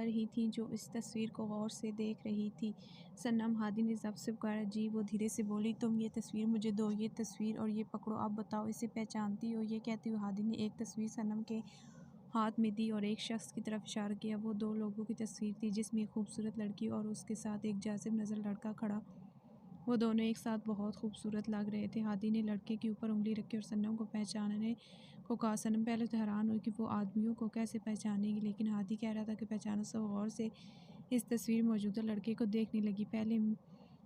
باہر ہی تھیں جو اس تصویر کو غور سے دیکھ رہی تھی۔ صنم، ہادی نے ضبط سے پکارا۔ جی، وہ دھیرے سے بولی۔ تم یہ تصویر مجھے دو، یہ تصویر اور یہ پکڑو، اب بتاؤ اسے پہچانتی ہو؟ یہ کہتے ہوئے ہادی نے ایک تصویر صنم کے ہاتھ میں دی اور ایک شخص کی طرف اشارہ کیا۔ وہ دو لوگوں کی تصویر تھی، جس میں ایک خوبصورت لڑکی اور اس کے ساتھ ایک جاذب نظر لڑکا کھڑا۔ وہ دونوں ایک ساتھ بہت خوبصورت لگ رہے تھے۔ ہادی نے لڑکے کے اوپر انگلی رکھی اور صنم کو پہچاننے کو کہا۔ صنم پہلے تو حیران ہوئی کہ وہ آدمیوں کو کیسے پہچانے گی، لیکن ہادی کہہ رہا تھا کہ پہچانو، سو غور سے اس تصویر میں موجودہ لڑکے کو دیکھنے لگی۔ پہلے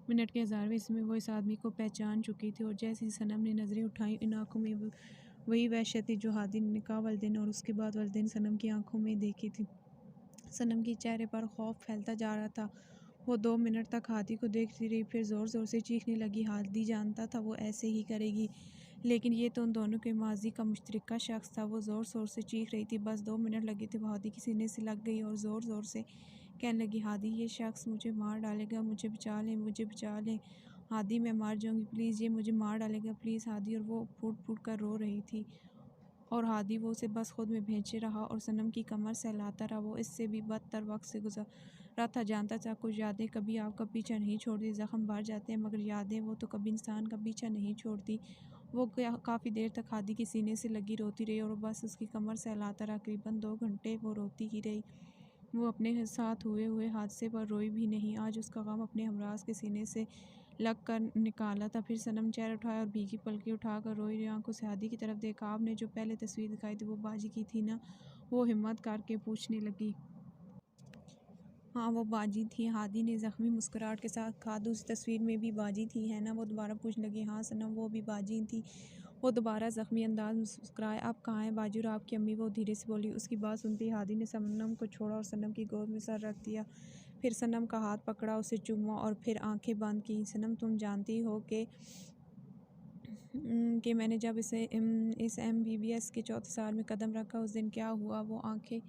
منٹ کے 1000ویں حصے میں وہ اس آدمی کو پہچان چکی تھی، اور جیسے ہی صنم نے نظریں اٹھائیں، ان آنکھوں میں وہی وحشت تھی جو ہادی نے نکاح والے دن اور اس کے بعد والے دن صنم کی آنکھوں میں دیکھی تھی۔ صنم کے چہرے پر خوف پھیلتا جا رہا تھا۔ وہ 2 منٹ تک ہادی کو دیکھتی رہی، پھر زور زور سے چیخنے لگی۔ ہادی جانتا تھا وہ ایسے ہی کرے گی، لیکن یہ تو ان دونوں کے ماضی کا مشترکہ شخص تھا۔ وہ زور زور سے چیخ رہی تھی۔ بس 2 منٹ لگے تھے۔ وہ ہادی کے سینے سے لگ گئی اور زور زور سے کہنے لگی، ہادی، یہ شخص مجھے مار ڈالے گا، مجھے بچا لیں، مجھے بچا لیں، ہادی، میں مر جاؤں گی، پلیز، یہ مجھے مار ڈالے گا، پلیز، ہادی۔ اور وہ پھوٹ پھوٹ کر رو رہی تھی، اور ہادی وہ اسے بس خود میں بھینچے رہا اور صنم کی کمر سہلاتا رہا۔ وہ اس سے بھی بدتر وقت سے گزرا تھا۔ جانتا تھا کچھ یادیں کبھی آپ کا پیچھا نہیں چھوڑتی، زخم بھر جاتے ہیں، مگر یادیں، وہ تو کبھی انسان کا پیچھا نہیں چھوڑتی۔ وہ کافی دیر تک ہادی کے سینے سے لگی روتی رہی، اور وہ بس اس کی کمر سہلاتا رہا۔ تقریباً 2 گھنٹے وہ روتی ہی رہی۔ وہ اپنے ساتھ ہوئے حادثے پر روئی بھی نہیں۔ آج اس کا غم اپنے ہمراز کے سینے سے لگ کر نکالا تھا۔ پھر صنم چہرہ اٹھایا اور بھیگی پلکیں اٹھا کر روئی ہوئی آنکھوں سے ہادی کی طرف دیکھا۔ آپ نے جو پہلے تصویر دکھائی تھی وہ باجی کی تھی نا؟ وہ ہمت کر کے پوچھنے لگی۔ ہاں، وہ باجی تھی، ہادی نے زخمی مسکراہٹ کے ساتھ کہا۔ دوسری تصویر میں بھی باجی تھی، ہے نا؟ وہ دوبارہ پوچھنے لگی۔ ہاں صنم، وہ بھی باجی تھی۔ وہ دوبارہ زخمی انداز میں مسکرائے۔ اب کہاں ہیں باجی اور آپ کی امی؟ وہ دھیرے سے بولی۔ اس کی بات سنتے ہی ہادی نے صنم کو چھوڑا اور صنم کی گود میں سر رکھ دیا، پھر صنم کا ہاتھ پکڑا، اسے چوما اور پھر آنکھیں بند کیں۔ صنم، تم جانتی ہو کہ میں نے جب اس MBBS کے چوتھے سال میں قدم رکھا اس دن کیا ہوا؟ وہ آنکھیں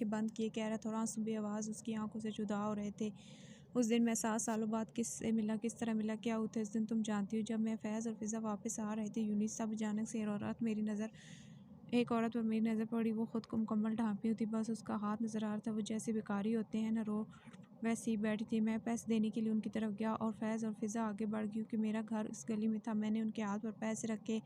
بند کیے کہہ رہا تھا، اور آنسو بے آواز اس کی آنکھوں سے جدا ہو رہے تھے۔ اس دن میں 7 سالوں بعد کس سے ملا، کس طرح ملا، کیا ہوا تھا اس دن؟ تم جانتی ہو؟ جب میں، فیض اور فضا واپس آ رہے تھے یونس، تب اچانک سے ایک عورت پر میری نظر پڑی۔ وہ خود کو مکمل ڈھانپی ہوئی تھی، بس اس کا ہاتھ نظر آ رہا تھا۔ وہ جیسے بھکاری ہوتے ہیں نا، ویسے ہی بیٹھی تھی۔ میں پیسے دینے کے لیے ان کی طرف گیا اور فیض اور فضا آگے بڑھ گئی کیونکہ میرا گھر اس گلی میں تھا۔ میں نے ان کے ہاتھ پر پیسے رکھے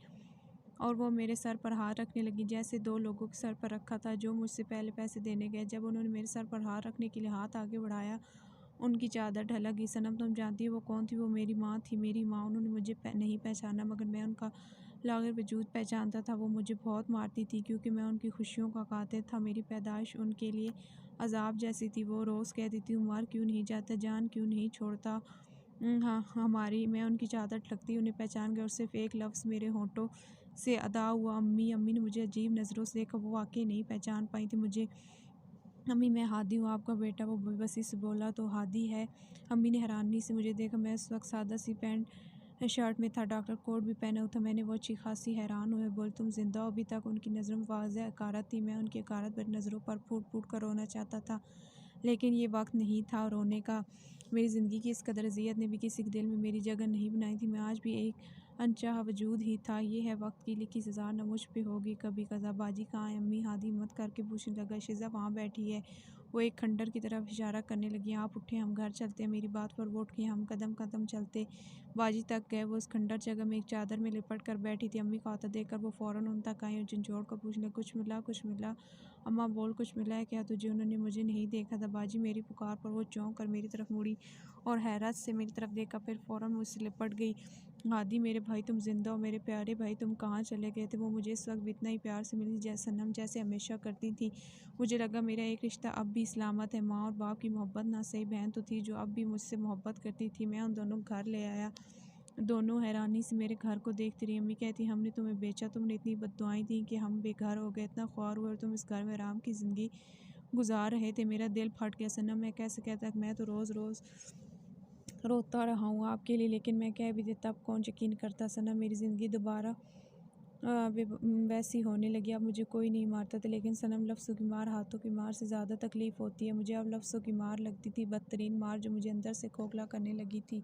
اور وہ میرے سر پر ہاتھ رکھنے لگی، جیسے 2 لوگوں کے سر پر رکھا تھا جو مجھ سے پہلے پیسے دینے گئے۔ جب انہوں نے میرے سر پر ہاتھ رکھنے کے لیے ہاتھ آگے بڑھایا، ان کی چادر ڈھلک گئی۔ صنم، تم جانتی ہو وہ کون تھی؟ وہ میری ماں تھی، میری ماں۔ انہوں نے مجھے نہیں پہچانا، مگر میں ان کا لاغر وجود پہچانتا تھا۔ وہ مجھے بہت مارتی تھی کیونکہ میں ان کی خوشیوں کا قاتل تھا۔ میری پیدائش ان کے لیے عذاب جیسی تھی۔ وہ روز کہتی تھی، مر کیوں نہیں جاتا، جان کیوں نہیں چھوڑتا ہماری؟ میں ان کی چادر ڈھکتی انہیں پہچان گیا، اور صرف ایک لفظ میرے ہونٹوں سے ادا ہوا، امی۔ امی نے مجھے عجیب نظروں سے دیکھا، وہ واقعی نہیں پہچان پائی تھی مجھے۔ امی، میں ہادی ہوں، آپ کا بیٹا۔ وہ بے بسی سے بولا، تو ہادی ہے؟ امی نے حیرانی سے مجھے دیکھا۔ میں اس وقت سادہ سی پینٹ شرٹ میں تھا، ڈاکٹر کوٹ بھی پہنا ہوا تھا۔ میں نے وہ اچھی خاصی حیران ہوئے بولی، تم زندہ ہو ابھی تک؟ ان کی نظروں میں واضح حقارت تھی۔ میں ان کی حقارت بھری نظروں پر پھوٹ پھوٹ کر رونا چاہتا تھا، لیکن یہ وقت نہیں تھا رونے کا۔ میری زندگی کی اس قدر اذیت نے بھی کسی کے دل میں میری جگہ نہیں بنائی تھی۔ میں آج بھی ایک انچاہا وجود ہی تھا۔ یہ ہے وقت کی لکھی سزا، نہ مجھ پہ ہوگی کبھی قضا۔ باجی کہاں ہے؟ امی، ہادی ہمت کر کے پوچھنے لگا۔ شیزا وہاں بیٹھی ہے، وہ ایک کھنڈر کی طرف اشارہ کرنے لگی۔ آپ اٹھیں، ہم گھر چلتے ہیں۔ میری بات پر وہ اٹھ گئی۔ ہم قدم قدم چلتے باجی تک گئے۔ وہ اس کھنڈر جگہ میں ایک چادر میں لپٹ کر بیٹھی تھی۔ امی کو آتا دیکھ کر وہ فوراً ان تک آئیں اور جھنجھوڑ کر پوچھنے لگیں، کچھ ملا، کچھ ملا؟ اماں بول، کچھ ملا ہے کیا تجھے؟ انہوں نے مجھے نہیں دیکھا تھا باجی۔ میری پکار پر وہ چونک کر میری طرف مڑی اور حیرت سے میری طرف دیکھا، پھر فوراً مجھ سے لپٹ گئی۔ ہادی، میرے بھائی، تم زندہ ہو؟ میرے پیارے بھائی، تم کہاں چلے گئے تھے؟ وہ مجھے اس وقت بھی اتنا ہی پیار سے ملی صنم، جیسے ہمیشہ کرتی تھی۔ مجھے لگا میرا ایک رشتہ اب بھی سلامت ہے، ماں اور باپ کی محبت۔ نہ صحیح بہن تو تھی جو اب بھی مجھ سے محبت کرتی تھی۔ میں ان دونوں کو گھر لے آیا۔ دونوں حیرانی سے میرے گھر کو دیکھتی رہی۔ امی کہتی، ہم نے تمہیں بیچا، تم نے اتنی بددعائیں دیں کہ ہم بے گھر ہو گئے، اتنا خوار ہوئے اور تم اس گھر میں آرام کی زندگی گزار رہے تھے۔ میرا دل پھٹ گیا صنم، میں کیسے کہتا کہ میں تو روز روز روتا رہا ہوں آپ کے لیے، لیکن میں کہہ بھی دیتا اب کون یقین کرتا صنم؟ میری زندگی دوبارہ ویسی ہونے لگی۔ اب مجھے کوئی نہیں مارتا تھا، لیکن صنم، لفظوں کی مار ہاتھوں کی مار سے زیادہ تکلیف ہوتی ہے۔ مجھے اب لفظوں کی مار لگتی تھی، بدترین مار جو مجھے اندر سے کھوکھلا کرنے لگی تھی۔